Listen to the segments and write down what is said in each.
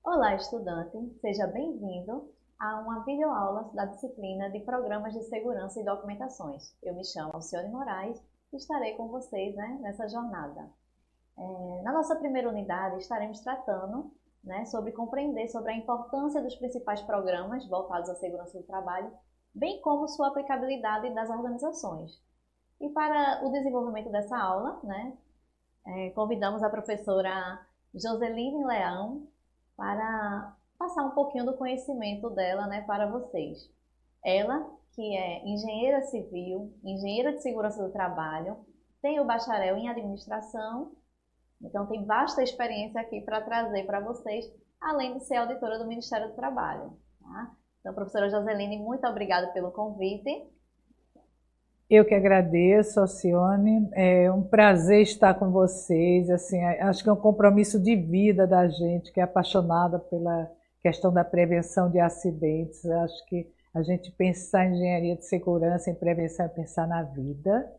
Olá, estudante! Seja bem-vindo a uma videoaula da disciplina de Programas de Segurança e Documentações. Eu me chamo Alcione Moraes e estarei com vocês, nessa jornada. Na nossa primeira unidade, estaremos tratando sobre compreender sobre a importância dos principais programas voltados à segurança do trabalho, bem como sua aplicabilidade nas organizações. E para o desenvolvimento dessa aula, convidamos a professora Joseline Leão para passar um pouquinho do conhecimento dela para vocês. Ela, que é engenheira civil, engenheira de segurança do trabalho, tem o bacharel em administração, então tem vasta experiência aqui para trazer para vocês, além de ser auditora do Ministério do Trabalho. Tá? Então, professora Joseline, muito obrigada pelo convite. Eu que agradeço, Alcione. É um prazer estar com vocês. Assim, acho que é um compromisso de vida da gente, que é apaixonada pela questão da prevenção de acidentes. Acho que a gente pensar em engenharia de segurança, em prevenção, é pensar na vida.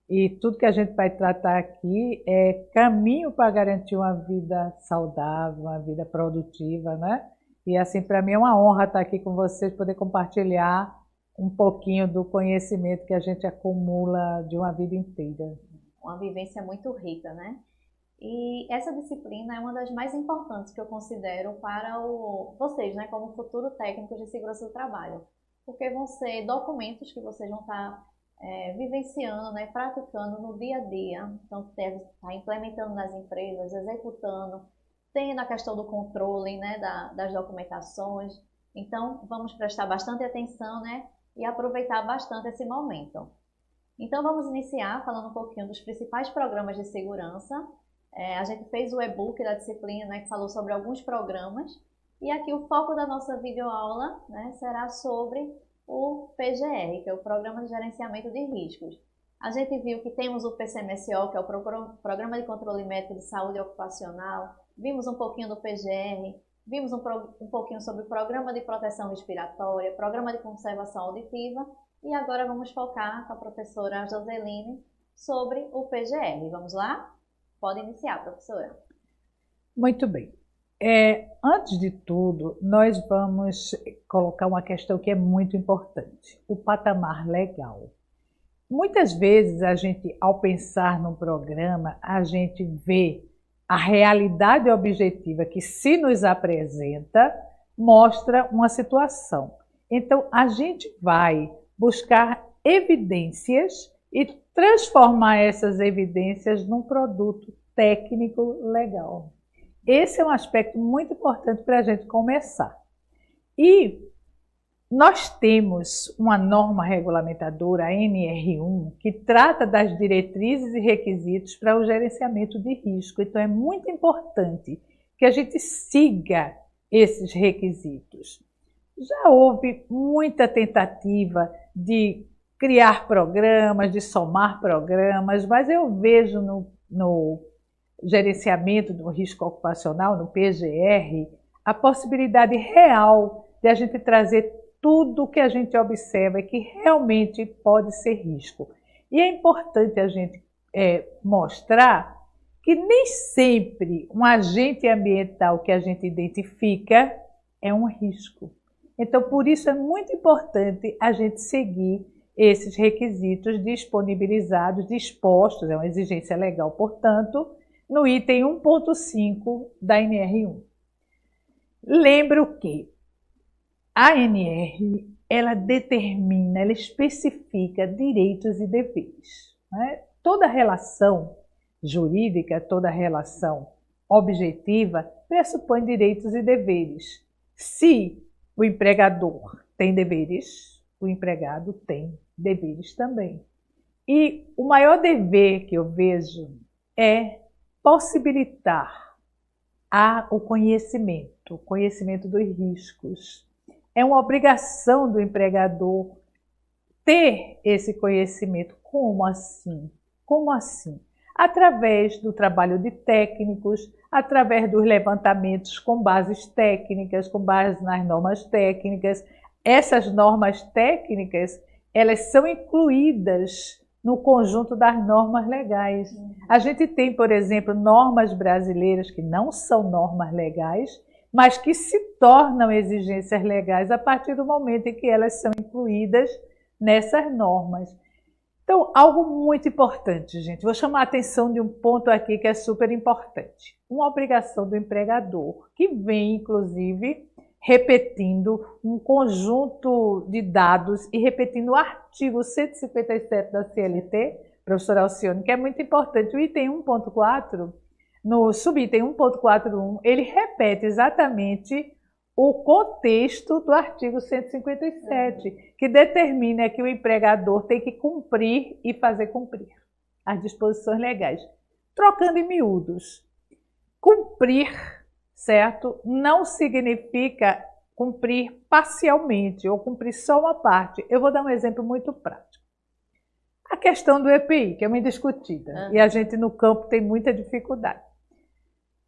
E tudo que a gente vai tratar aqui é caminho para garantir uma vida saudável, uma vida produtiva, né? E assim, para mim é uma honra estar aqui com vocês, poder compartilhar um pouquinho do conhecimento que a gente acumula de uma vida inteira. Uma vivência muito rica, né? E essa disciplina é uma das mais importantes que eu considero para vocês, como futuro técnicos de segurança do trabalho, porque vão ser documentos que vocês vão estar vivenciando, praticando no dia a dia. Então, deve estar implementando nas empresas, executando, tendo a questão do controle, das documentações. Então, vamos prestar bastante atenção, e aproveitar bastante esse momento. Então, vamos iniciar falando um pouquinho dos principais programas de segurança. A gente fez o e-book da disciplina, que falou sobre alguns programas, e aqui o foco da nossa videoaula será sobre o PGR, que é o Programa de Gerenciamento de Riscos. A gente viu que temos o PCMSO, que é o Programa de Controle Médico de Saúde Ocupacional, vimos um pouquinho do PGR, vimos um pouquinho sobre o Programa de Proteção Respiratória, Programa de Conservação Auditiva, e agora vamos focar com a professora Joseline sobre o PGR. Vamos lá? Pode iniciar, professora. Muito bem. Antes de tudo, nós vamos colocar uma questão que é muito importante, o patamar legal. Muitas vezes a gente, ao pensar num programa, a gente vê a realidade objetiva que se nos apresenta mostra uma situação. Então, a gente vai buscar evidências e transformar essas evidências num produto técnico legal. Esse é um aspecto muito importante para a gente começar. E nós temos uma norma regulamentadora, a NR1, que trata das diretrizes e requisitos para o gerenciamento de risco. Então, é muito importante que a gente siga esses requisitos. Já houve muita tentativa de criar programas, de somar programas, mas eu vejo no gerenciamento do risco ocupacional, no PGR, a possibilidade real de a gente trazer tudo o que a gente observa que realmente pode ser risco. E é importante a gente mostrar que nem sempre um agente ambiental que a gente identifica é um risco. Então, por isso é muito importante a gente seguir esses requisitos disponibilizados, dispostos, é uma exigência legal, portanto, no item 1.5 da NR1. Lembro que a ANR, ela determina, ela especifica direitos e deveres. Toda relação jurídica, toda relação objetiva pressupõe direitos e deveres. Se o empregador tem deveres, o empregado tem deveres também. E o maior dever que eu vejo é possibilitar o conhecimento dos riscos. É uma obrigação do empregador ter esse conhecimento. Como assim? Como assim? Através do trabalho de técnicos, através dos levantamentos com bases técnicas, com base nas normas técnicas. Essas normas técnicas, elas são incluídas no conjunto das normas legais. A gente tem, por exemplo, normas brasileiras que não são normas legais, mas que se tornam exigências legais a partir do momento em que elas são incluídas nessas normas. Então, algo muito importante, gente. Vou chamar a atenção de um ponto aqui que é super importante. Uma obrigação do empregador, que vem, inclusive, repetindo um conjunto de dados e repetindo o artigo 157 da CLT, professora Alcione, que é muito importante. O item 1.4, no subitem 1.41, ele repete exatamente o contexto do artigo 157, que determina que o empregador tem que cumprir e fazer cumprir as disposições legais. Trocando em miúdos, cumprir, certo, não significa cumprir parcialmente ou cumprir só uma parte. Eu vou dar um exemplo muito prático. A questão do EPI, que é uma indiscutida, e a gente no campo tem muita dificuldade.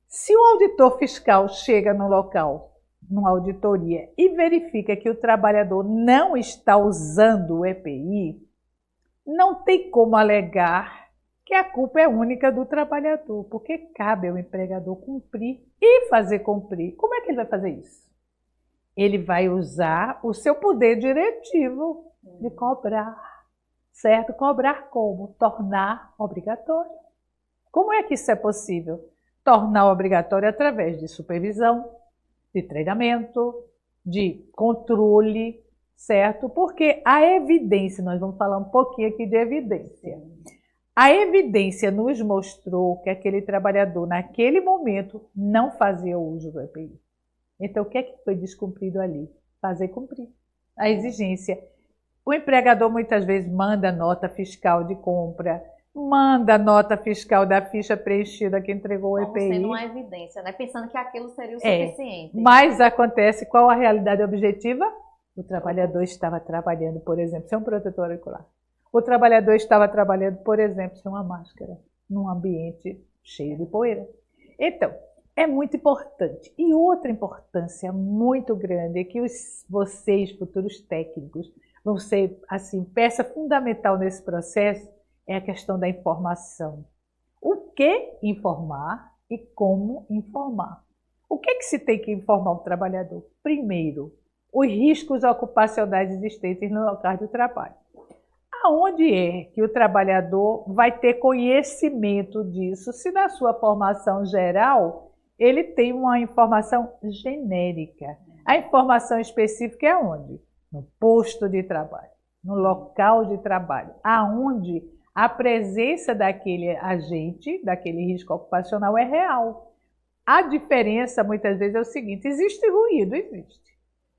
Se o auditor fiscal chega no local, numa auditoria, e verifica que o trabalhador não está usando o EPI, não tem como alegar que a culpa é única do trabalhador, porque cabe ao empregador cumprir e fazer cumprir. Como é que ele vai fazer isso? Ele vai usar o seu poder diretivo de cobrar, certo? Cobrar como? Tornar obrigatório. Como é que isso é possível? Tornar obrigatório através de supervisão, de treinamento, de controle, certo? Porque a evidência, nós vamos falar um pouquinho aqui de evidência. A evidência nos mostrou que aquele trabalhador, naquele momento, não fazia uso do EPI. Então, o que é que foi descumprido ali? Fazer cumprir a exigência. O empregador muitas vezes manda nota fiscal de compra, manda nota fiscal da ficha preenchida que entregou o EPI. Como sendo uma evidência, né? Pensando que aquilo seria o suficiente. Mas acontece, qual a realidade objetiva? O trabalhador estava trabalhando, por exemplo, sem um protetor auricular. O trabalhador estava trabalhando, por exemplo, sem uma máscara, num ambiente cheio de poeira. Então, é muito importante. E outra importância muito grande é que vocês, futuros técnicos, vão ser, assim, peça fundamental nesse processo, é a questão da informação. O que informar e como informar. O que se tem que informar o trabalhador? Primeiro, os riscos ocupacionais existentes no local de trabalho. Aonde é que o trabalhador vai ter conhecimento disso, se na sua formação geral ele tem uma informação genérica? A informação específica é onde? No posto de trabalho, no local de trabalho, aonde a presença daquele agente, daquele risco ocupacional é real. A diferença muitas vezes é o seguinte: existe ruído, existe.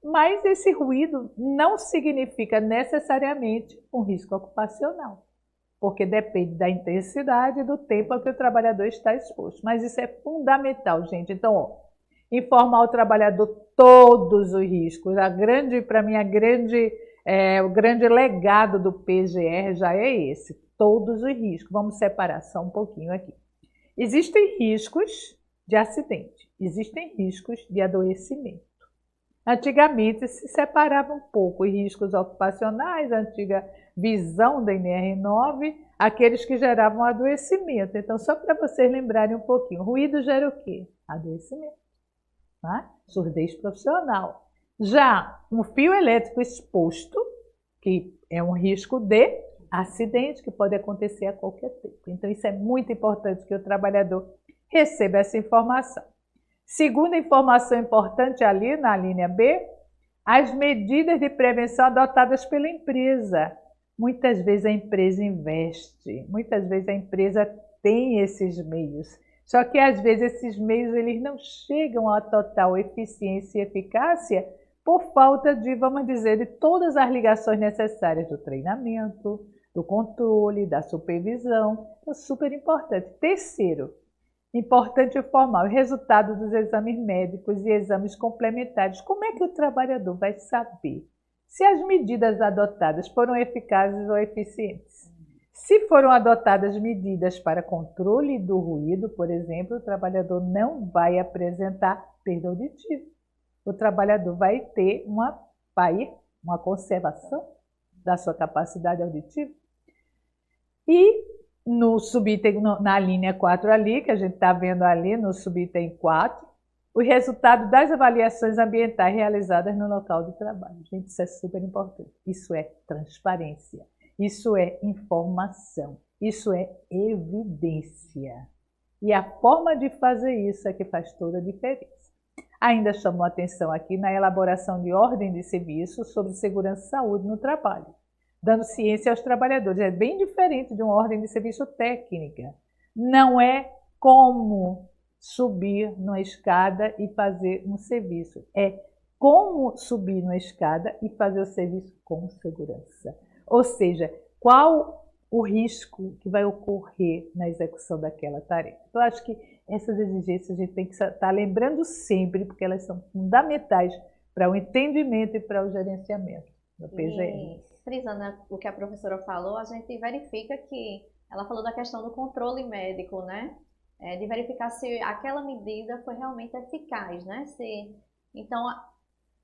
Mas esse ruído não significa necessariamente um risco ocupacional, porque depende da intensidade e do tempo a que o trabalhador está exposto. Mas isso é fundamental, gente. Então, ó, informar o trabalhador todos os riscos. Para mim, o grande legado do PGR já é esse, todos os riscos. Vamos separar só um pouquinho aqui. Existem riscos de acidente, existem riscos de adoecimento. Antigamente se separava um pouco os riscos ocupacionais, a antiga visão da NR9, aqueles que geravam adoecimento. Então, só para vocês lembrarem um pouquinho, ruído gera o quê? Adoecimento, tá? Surdez profissional. Já um fio elétrico exposto, que é um risco de acidente, que pode acontecer a qualquer tempo. Então, isso é muito importante que o trabalhador receba essa informação. Segunda informação importante ali na linha B, as medidas de prevenção adotadas pela empresa. Muitas vezes a empresa investe, muitas vezes a empresa tem esses meios. Só que às vezes esses meios eles não chegam a total eficiência e eficácia por falta de, vamos dizer, de todas as ligações necessárias do treinamento, do controle, da supervisão. Então, super importante. Terceiro, importante informar o resultado dos exames médicos e exames complementares. Como é que o trabalhador vai saber se as medidas adotadas foram eficazes ou eficientes. Se foram adotadas medidas para controle do ruído, por exemplo, o trabalhador não vai apresentar perda auditiva. O trabalhador vai ter uma conservação da sua capacidade auditiva. E no subitem, na linha 4 ali, que a gente está vendo ali no subitem 4, o resultado das avaliações ambientais realizadas no local de trabalho. Gente, isso é super importante. Isso é transparência, isso é informação, isso é evidência. E a forma de fazer isso é que faz toda a diferença. Ainda chamou atenção aqui na elaboração de ordem de serviço sobre segurança e saúde no trabalho, dando ciência aos trabalhadores. É bem diferente de uma ordem de serviço técnica. Não é como subir numa escada e fazer um serviço. É como subir numa escada e fazer o serviço com segurança. Ou seja, qual o risco que vai ocorrer na execução daquela tarefa. Eu acho que essas exigências a gente tem que estar lembrando sempre, porque elas são fundamentais para o entendimento e para o gerenciamento do PGM. E, frisando o que a professora falou, a gente verifica que ela falou da questão do controle médico, né? De verificar se aquela medida foi realmente eficaz, né? Então,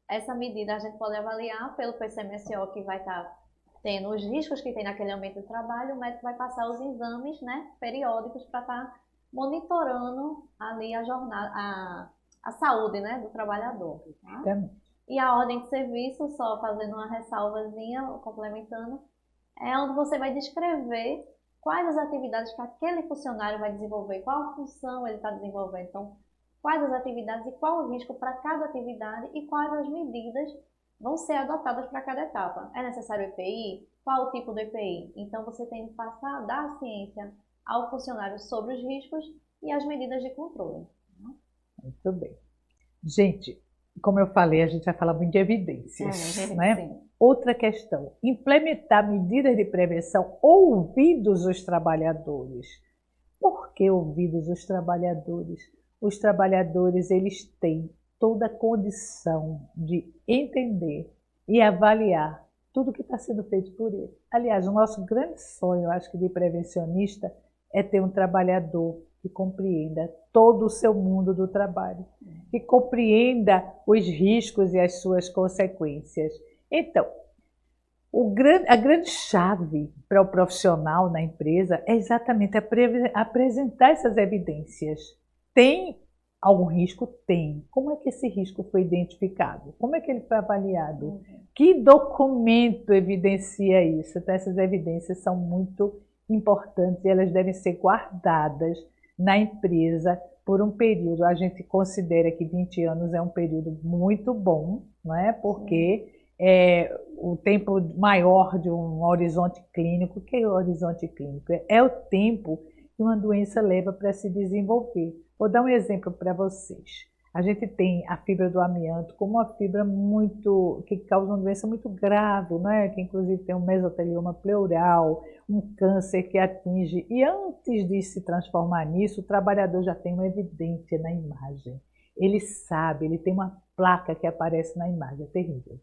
essa medida a gente pode avaliar pelo PCMSO, que vai estar tendo os riscos que tem naquele ambiente de trabalho. O médico vai passar os exames, né, periódicos para estar monitorando ali a jornada, a saúde, né, do trabalhador. Tá? E a ordem de serviço, só fazendo uma ressalvazinha, complementando, é onde você vai descrever quais as atividades que aquele funcionário vai desenvolver, qual função ele está desenvolvendo. Então, quais as atividades e qual o risco para cada atividade e quais as medidas vão ser adotadas para cada etapa. É necessário EPI? Qual o tipo do EPI? Então, você tem que passar, dar a ciência ao funcionário sobre os riscos e as medidas de controle. Muito bem. Gente, como eu falei, a gente vai falar muito de evidências, né? Sim. Outra questão, implementar medidas de prevenção ouvidos os trabalhadores. Por que ouvidos os trabalhadores? Os trabalhadores, eles têm toda a condição de entender e avaliar tudo que está sendo feito por ele. Aliás, o nosso grande sonho, eu acho que de prevencionista, é ter um trabalhador que compreenda todo o seu mundo do trabalho, que compreenda os riscos e as suas consequências. Então, a grande chave para o profissional na empresa é exatamente apresentar essas evidências. Tem algum risco? Tem. Como é que esse risco foi identificado? Como é que ele foi avaliado? Que documento evidencia isso? Então, essas evidências são muito importantes e elas devem ser guardadas na empresa por um período. A gente considera que 20 anos é um período muito bom, não é? Porque é o tempo maior de um horizonte clínico. O que é o horizonte clínico? É o tempo que uma doença leva para se desenvolver. Vou dar um exemplo para vocês. A gente tem a fibra do amianto como uma fibra que causa uma doença muito grave, não é? Que inclusive tem um mesotelioma pleural, um câncer que atinge. E antes de se transformar nisso, o trabalhador já tem uma evidência na imagem. Ele sabe, ele tem uma placa que aparece na imagem, é terrível.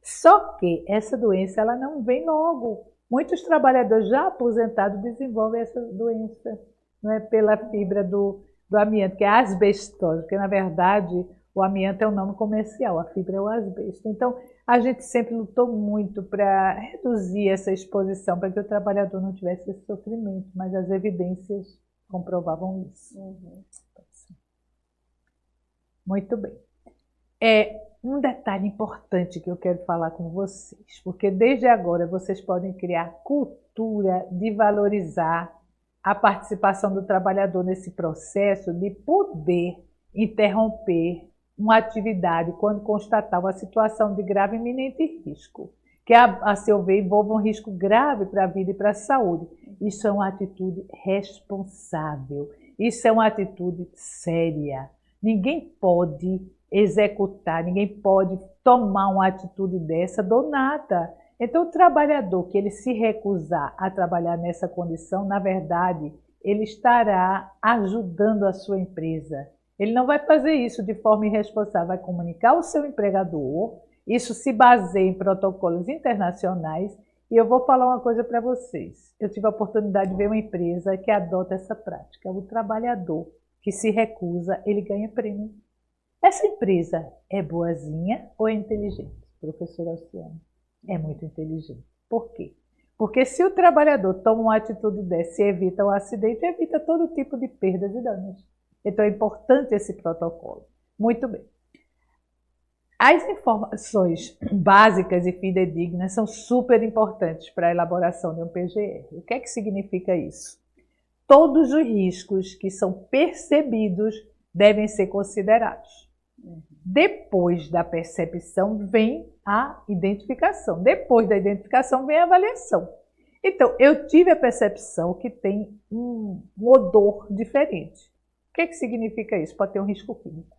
Só que essa doença ela não vem logo. Muitos trabalhadores já aposentados desenvolvem essa doença, não é? Pela fibra do amianto, que é a asbestose, porque na verdade o amianto é o nome comercial, a fibra é o asbesto. Então a gente sempre lutou muito para reduzir essa exposição, para que o trabalhador não tivesse esse sofrimento, mas as evidências comprovavam isso. Muito bem. Um detalhe importante que eu quero falar com vocês, porque desde agora vocês podem criar cultura de valorizar a participação do trabalhador nesse processo de poder interromper uma atividade quando constatar uma situação de grave e iminente risco, que a seu ver envolve um risco grave para a vida e para a saúde. Isso é uma atitude responsável, isso é uma atitude séria. Ninguém pode executar, ninguém pode tomar uma atitude dessa do nada. Então, o trabalhador que ele se recusar a trabalhar nessa condição, na verdade, ele estará ajudando a sua empresa. Ele não vai fazer isso de forma irresponsável, vai comunicar ao seu empregador Isso se baseia em protocolos internacionais e eu vou falar uma coisa para vocês. Eu tive a oportunidade de ver uma empresa que adota essa prática. O trabalhador que se recusa, ele ganha prêmio. Essa empresa é boazinha ou é inteligente? Professora Alciane, é muito inteligente. Por quê? Porque se o trabalhador toma uma atitude dessa e evita um acidente, evita todo tipo de perdas e danos. Então é importante esse protocolo. Muito bem. As informações básicas e fidedignas são super importantes para a elaboração de um PGR. O que é que significa isso? Todos os riscos que são percebidos devem ser considerados. Depois da percepção vem a identificação. Depois da identificação vem a avaliação. Então, eu tive a percepção que tem um odor diferente. O que é que significa isso? Pode ter um risco químico.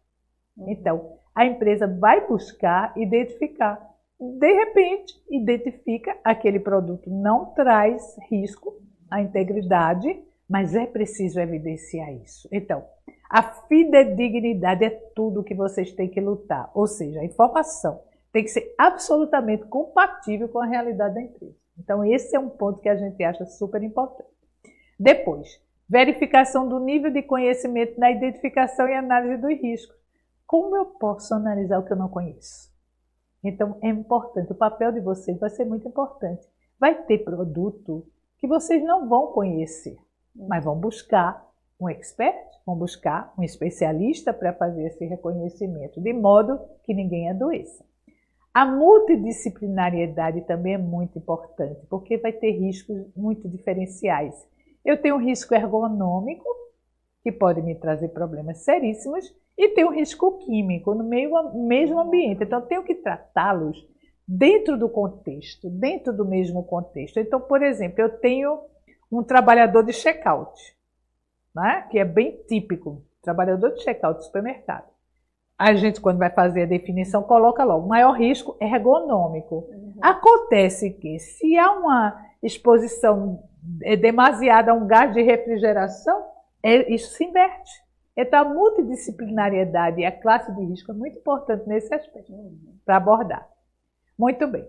Então, a empresa vai buscar identificar. De repente, identifica aquele produto não traz risco à integridade, mas é preciso evidenciar isso. Então, a fidedignidade é tudo que vocês têm que lutar. Ou seja, a informação tem que ser absolutamente compatível com a realidade da empresa. Então, esse é um ponto que a gente acha super importante. Depois, verificação do nível de conhecimento na identificação e análise dos riscos. Como eu posso analisar o que eu não conheço? Então, é importante, o papel de vocês vai ser muito importante. Vai ter produto que vocês não vão conhecer, mas vão buscar um expert, vão buscar um especialista para fazer esse reconhecimento, de modo que ninguém adoeça. A multidisciplinariedade também é muito importante, porque vai ter riscos muito diferenciais. Eu tenho um risco ergonômico, que pode me trazer problemas seríssimos, e tem um risco químico no mesmo ambiente. Então, eu tenho que tratá-los dentro do contexto, dentro do mesmo contexto. Então, por exemplo, eu tenho um trabalhador de check-out, né? Que é bem típico, trabalhador de check-out do supermercado. A gente, quando vai fazer a definição, coloca logo, maior risco ergonômico. Acontece que, se há uma exposição demasiada a um gás de refrigeração, isso se inverte. Então, a multidisciplinariedade e a classe de risco é muito importante nesse aspecto, para abordar. Muito bem.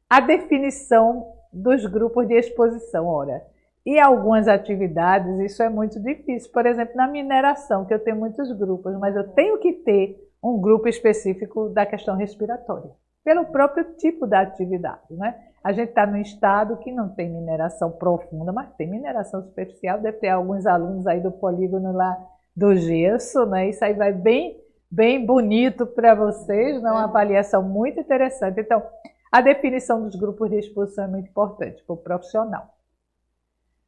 A definição dos grupos de exposição. Ora, em algumas atividades isso é muito difícil. Por exemplo, na mineração, que eu tenho muitos grupos, mas eu tenho que ter um grupo específico da questão respiratória, pelo próprio tipo da atividade, né? A gente está num estado que não tem mineração profunda, mas tem mineração superficial. Deve ter alguns alunos aí do polígono lá do gesso, né? Isso aí vai bem bonito para vocês, né? Uma avaliação muito interessante. Então, a definição dos grupos de exposição é muito importante para o profissional.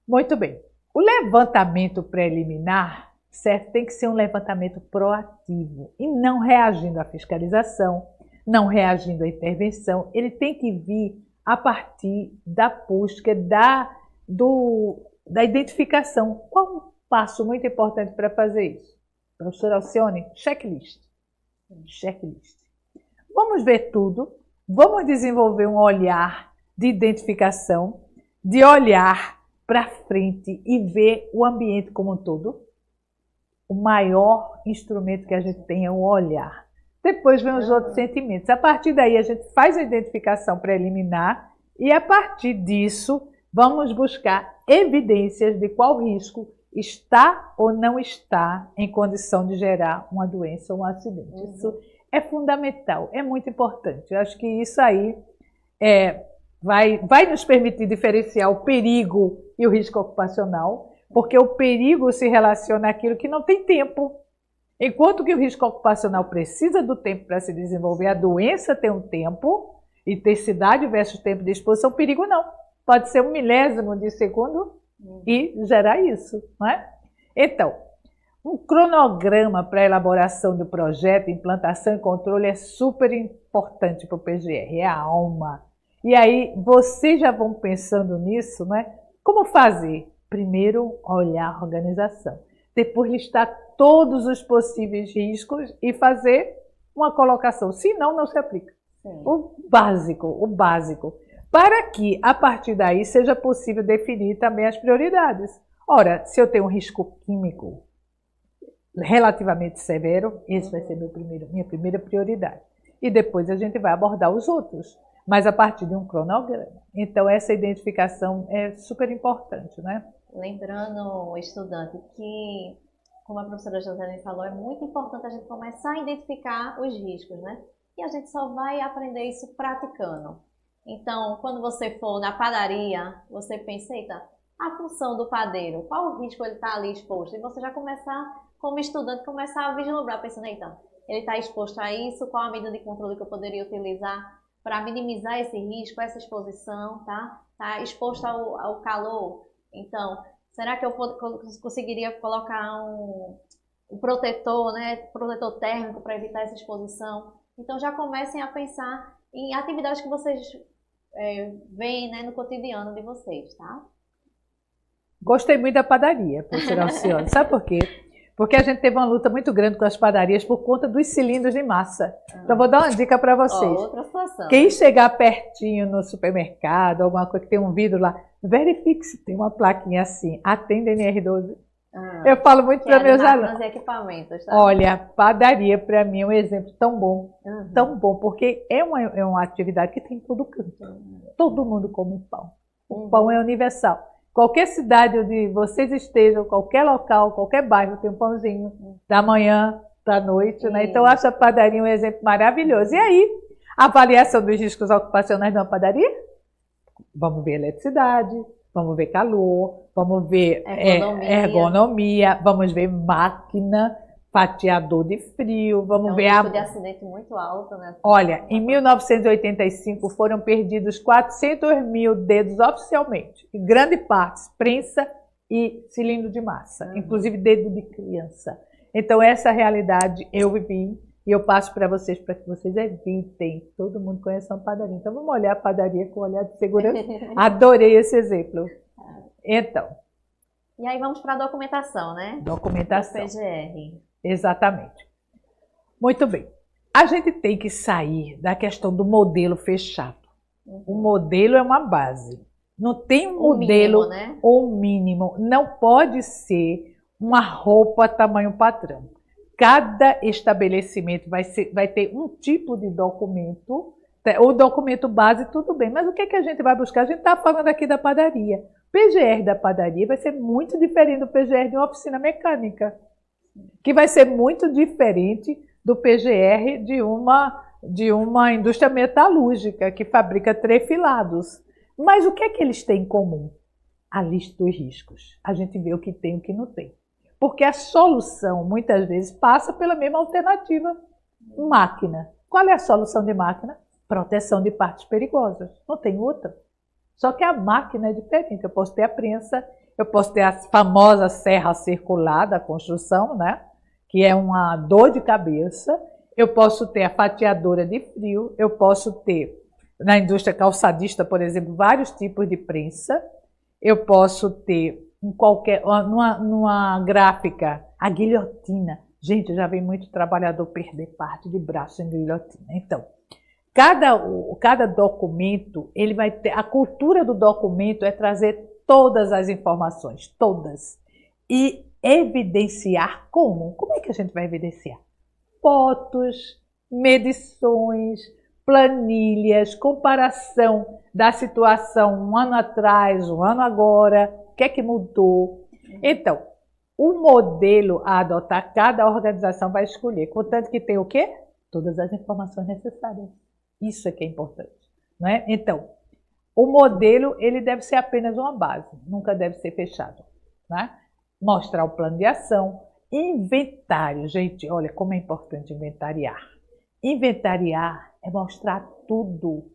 Muito bem. O levantamento preliminar, certo? Tem que ser um levantamento proativo e não reagindo à fiscalização, não reagindo à intervenção. Ele tem que vir a partir da busca, da identificação. Qual um passo muito importante para fazer isso? Professora Alcione, checklist. Checklist. Vamos ver tudo, vamos desenvolver um olhar de identificação, de olhar para frente e ver o ambiente como um todo. O maior instrumento que a gente tem é o olhar. Depois vem os outros sentimentos. A partir daí a gente faz a identificação preliminar e a partir disso vamos buscar evidências de qual risco está ou não está em condição de gerar uma doença ou um acidente. Isso é fundamental, é muito importante. Eu acho que isso aí vai nos permitir diferenciar o perigo e o risco ocupacional, porque o perigo se relaciona àquilo que não tem tempo. Enquanto que o risco ocupacional precisa do tempo para se desenvolver, a doença tem um tempo, intensidade versus tempo de exposição, o perigo não. Pode ser 1/1000 de segundo e gerar isso, não é? Então, um cronograma para a elaboração do projeto, implantação e controle é super importante para o PGR, é a alma. E aí, vocês já vão pensando nisso, né? Como fazer? Primeiro, olhar a organização. Depois, listar todos os possíveis riscos e fazer uma colocação. Senão, não se aplica. Sim. O básico. Para que, a partir daí, seja possível definir também as prioridades. Ora, se eu tenho um risco químico relativamente severo, esse vai ser minha primeira prioridade. e depois a gente vai abordar os outros, mas a partir de um cronograma. Então, essa identificação é super importante, né? Lembrando o estudante que, como a professora Joselene falou, é muito importante a gente começar a identificar os riscos, né? E a gente só vai aprender isso praticando. Então, quando você for na padaria, você pensa, eita, a função do padeiro, qual o risco ele está ali exposto? E você já começar, como estudante, começar a vislumbrar, pensando, eita, ele está exposto a isso, qual a medida de controle que eu poderia utilizar para minimizar esse risco, essa exposição, tá? Está exposto ao calor. Então, será que eu conseguiria colocar um protetor, né? Protetor térmico para evitar essa exposição? Então, já comecem a pensar em atividades que vocês veem, né, no cotidiano de vocês, tá? Gostei muito da padaria, professora Alcione. Sabe por quê? Porque a gente teve uma luta muito grande com as padarias por conta dos cilindros de massa. Então, vou dar uma dica para vocês. Outra situação. Quem chegar pertinho no supermercado, alguma coisa que tem um vidro lá, verifique se tem uma plaquinha assim, atende NR12. Eu falo muito para meus alunos. E equipamentos, tá? Olha, padaria para mim é um exemplo tão bom, porque é uma atividade que tem em todo canto. Todo mundo come pão. O pão é universal. Qualquer cidade onde vocês estejam, qualquer local, qualquer bairro, tem um pãozinho da manhã, da noite, né? Então, eu acho a padaria um exemplo maravilhoso. E aí, a avaliação dos riscos ocupacionais de uma padaria? Vamos ver eletricidade, vamos ver calor, vamos ver ergonomia, vamos ver máquina, fatiador de frio, vamos ver risco de acidente muito alto, né? Olha, em 1985 foram perdidos 400 mil dedos oficialmente, em grande parte prensa e cilindro de massa, inclusive dedo de criança. Então essa realidade eu vivi e eu passo para vocês que vocês evitem. Todo mundo conhece uma padaria, então vamos olhar a padaria com um olhar de segurança. Adorei esse exemplo. Então. E aí vamos para a documentação, né? Documentação. Do PGR. Exatamente. Muito bem. A gente tem que sair da questão do modelo fechado. O modelo é uma base. Não tem um modelo mínimo, né? ou mínimo. Não pode ser uma roupa tamanho padrão. Cada estabelecimento vai ter um tipo de documento. O documento base, tudo bem. Mas o que é que a gente vai buscar? A gente está falando aqui da padaria. O PGR da padaria vai ser muito diferente do PGR de uma oficina mecânica, que vai ser muito diferente do PGR de uma indústria metalúrgica que fabrica trefilados. Mas o que é que eles têm em comum? A lista dos riscos. A gente vê o que tem e o que não tem. Porque a solução, muitas vezes, passa pela mesma alternativa. Máquina. Qual é a solução de máquina? Proteção de partes perigosas. Não tem outra. Só que a máquina é diferente. Eu posso ter a prensa, eu posso ter a famosa serra circular da construção, né? Que é uma dor de cabeça. Eu posso ter a fatiadora de frio. Eu posso ter, na indústria calçadista, por exemplo, vários tipos de prensa. Eu posso ter, numa gráfica, a guilhotina. Gente, já vi muito trabalhador perder parte de braço em guilhotina. Então, cada documento, ele vai ter, a cultura do documento é trazer todas as informações, todas. E evidenciar como? Como é que a gente vai evidenciar? Fotos, medições, planilhas, comparação da situação um ano atrás, um ano agora, o que é que mudou. Então, o modelo a adotar, cada organização vai escolher, contanto que tem o quê? Todas as informações necessárias. Isso é que é importante, não é? Então, o modelo, ele deve ser apenas uma base, nunca deve ser fechado, né? Mostrar o plano de ação, inventário. Gente, olha como é importante inventariar. Inventariar é mostrar tudo.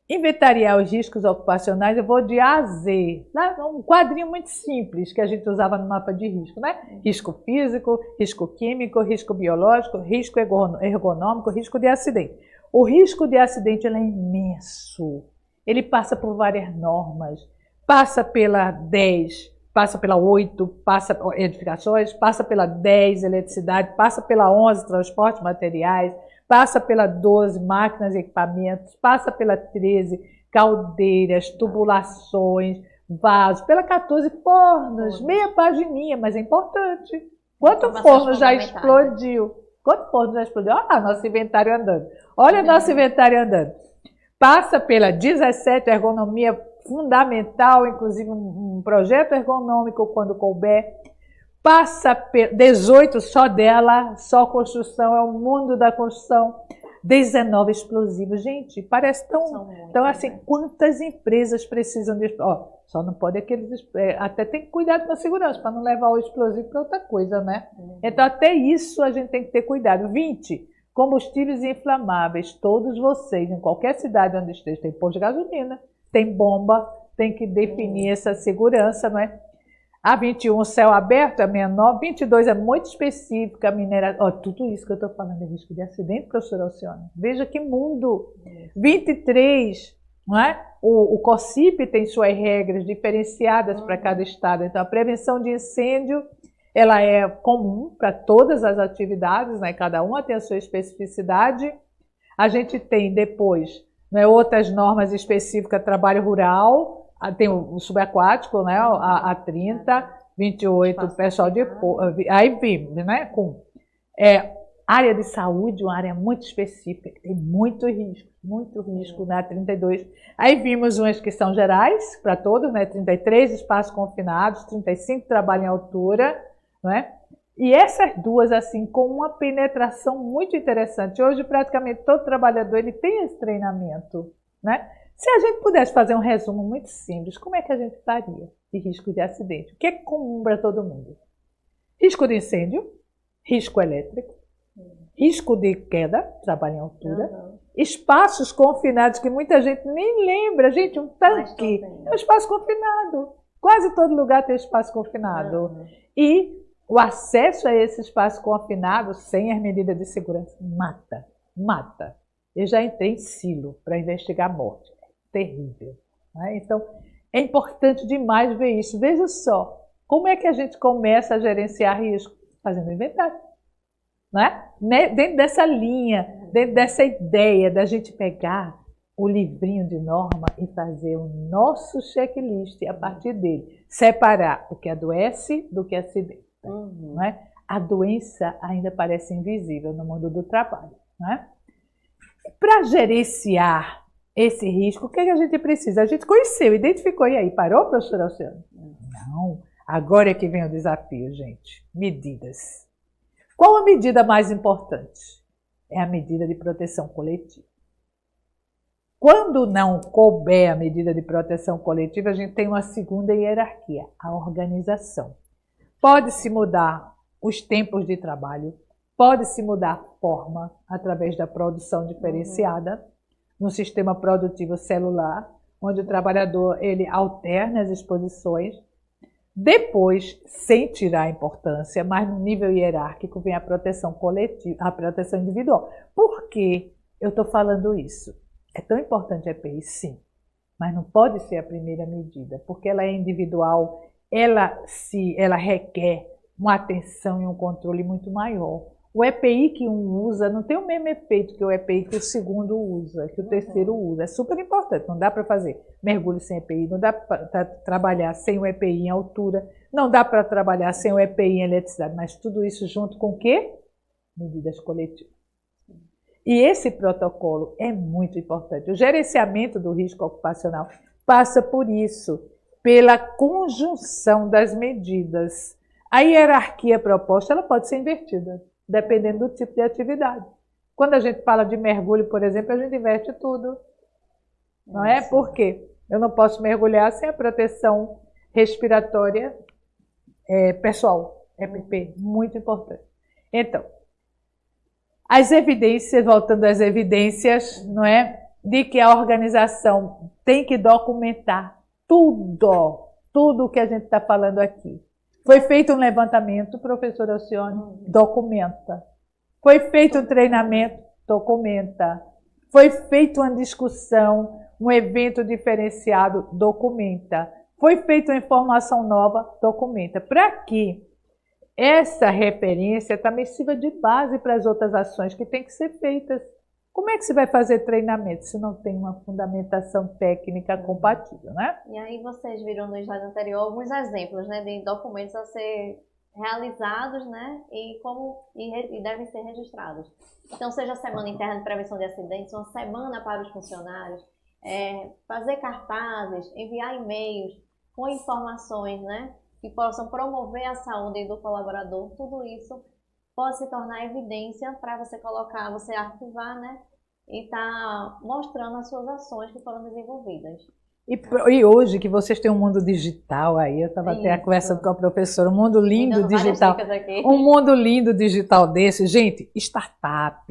Inventariar os riscos ocupacionais, eu vou de A a Z, né? Um quadrinho muito simples que a gente usava no mapa de risco, né? Risco físico, risco químico, risco biológico, risco ergonômico, risco de acidente. O risco de acidente ele é imenso. Ele passa por várias normas, passa pela 10, passa pela 8, passa edificações, passa pela 10, eletricidade, passa pela 11, transporte materiais, passa pela 12, máquinas e equipamentos, passa pela 13, caldeiras, tubulações, vasos, pela 14, fornos, meia pagininha, mas é importante. Quanto forno já explodiu? Quando for já explodiu, olha nosso inventário andando. Olha nosso inventário andando. Passa pela 17, ergonomia fundamental, inclusive um projeto ergonômico quando couber. Passa pela 18, só dela, só construção, é o mundo da construção. 19 explosivos. Gente, parece tão... Então, assim, quantas empresas precisam de... Ó, só não pode aqueles... até tem que cuidar com a segurança, para não levar o explosivo para outra coisa, né? Então, até isso a gente tem que ter cuidado. 20, combustíveis inflamáveis. Todos vocês, em qualquer cidade onde esteja, tem posto de gasolina, tem bomba, tem que definir essa segurança, não é? A 21, céu aberto, é menor. 22 é muito específica, mineração. Tudo isso que eu estou falando é risco de acidente, professora Alcione. Veja que mundo. 23, não é? O COCIP tem suas regras diferenciadas para cada estado. Então, a prevenção de incêndio, ela é comum para todas as atividades, né? Cada uma tem a sua especificidade. A gente tem depois, né, outras normas específicas, trabalho rural. Tem o subaquático, né, a 30, 28, o pessoal de... Aí vimos, né, com área de saúde, uma área muito específica, que tem muito risco, né, 32. Aí vimos umas que são gerais, para todos, né, 33, espaços confinados, 35, trabalho em altura, né, e essas duas, assim, com uma penetração muito interessante. Hoje, praticamente, todo trabalhador ele tem esse treinamento, né? Se a gente pudesse fazer um resumo muito simples, como é que a gente faria de risco de acidente? O que é comum para todo mundo? Risco de incêndio, risco elétrico, risco de queda, trabalho em altura, espaços confinados que muita gente nem lembra. Gente, um tanque é um espaço confinado. Quase todo lugar tem espaço confinado. E o acesso a esse espaço confinado, sem as medidas de segurança, mata. Eu já entrei em silo para investigar a morte. Terrível. Né? Então, é importante demais ver isso. Veja só, como é que a gente começa a gerenciar risco? Fazendo inventário. Né? Dentro dessa linha, dentro dessa ideia da gente pegar o livrinho de norma e fazer o nosso checklist a partir dele. Separar o que adoece do que acidenta. Né? A doença ainda parece invisível no mundo do trabalho. Né? Para gerenciar esse risco, o que a gente precisa? A gente conheceu, identificou, e aí, parou, professora Alcione? Não, agora é que vem o desafio, gente. Medidas. Qual a medida mais importante? É a medida de proteção coletiva. Quando não couber a medida de proteção coletiva, a gente tem uma segunda hierarquia, a organização. Pode-se mudar os tempos de trabalho, pode-se mudar a forma através da produção diferenciada, no sistema produtivo celular, onde o trabalhador ele alterna as exposições. Depois, sem tirar a importância, mas no nível hierárquico, vem a proteção coletiva, a proteção individual. Por que eu estou falando isso? É tão importante a EPI, sim, mas não pode ser a primeira medida, porque ela é individual, ela requer uma atenção e um controle muito maior. O EPI que um usa não tem o mesmo efeito que o EPI que o segundo usa, que o terceiro usa. É super importante, não dá para fazer mergulho sem EPI, não dá para trabalhar sem o EPI em altura, não dá para trabalhar sem o EPI em eletricidade, mas tudo isso junto com o quê? Medidas coletivas. E esse protocolo é muito importante. O gerenciamento do risco ocupacional passa por isso, pela conjunção das medidas. A hierarquia proposta ela pode ser invertida, dependendo do tipo de atividade. Quando a gente fala de mergulho, por exemplo, a gente inverte tudo. Não é? Por quê? Eu não posso mergulhar sem a proteção respiratória pessoal, EPP, muito importante. Então, as evidências, voltando às evidências, não é? De que a organização tem que documentar tudo o que a gente está falando aqui. Foi feito um levantamento, professora Alcione, documenta. Foi feito um treinamento, documenta. Foi feita uma discussão, um evento diferenciado, documenta. Foi feita uma informação nova, documenta. Para que essa referência também sirva de base para as outras ações que têm que ser feitas. Como é que você vai fazer treinamento se não tem uma fundamentação técnica compatível, né? E aí vocês viram no slide anterior alguns exemplos, né, de documentos a ser realizados, né, e devem ser registrados. Então, seja a Semana Interna de Prevenção de Acidentes, uma semana para os funcionários, fazer cartazes, enviar e-mails com informações, né, que possam promover a saúde do colaborador, tudo isso pode se tornar evidência para você colocar, você arquivar, né, e tá mostrando as suas ações que foram desenvolvidas. E hoje que vocês têm um mundo digital aí, eu estava até conversando com a professora, um mundo lindo digital, um mundo lindo digital desse, gente, startup,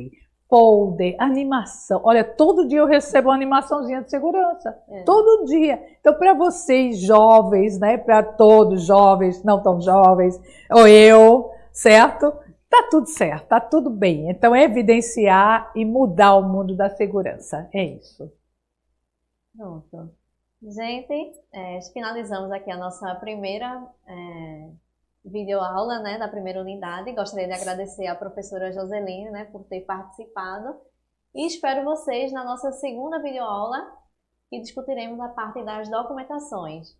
folder, animação, olha, todo dia eu recebo uma animaçãozinha de segurança, todo dia. Então, para vocês jovens, né, para todos jovens, não tão jovens, ou eu, certo? Tá tudo certo, tá tudo bem. Então, evidenciar e mudar o mundo da segurança, é isso. Pronto. Gente, finalizamos aqui a nossa primeira videoaula, né, da primeira unidade. Gostaria de agradecer à professora Joseline, né, por ter participado. E espero vocês na nossa segunda videoaula, que discutiremos a parte das documentações.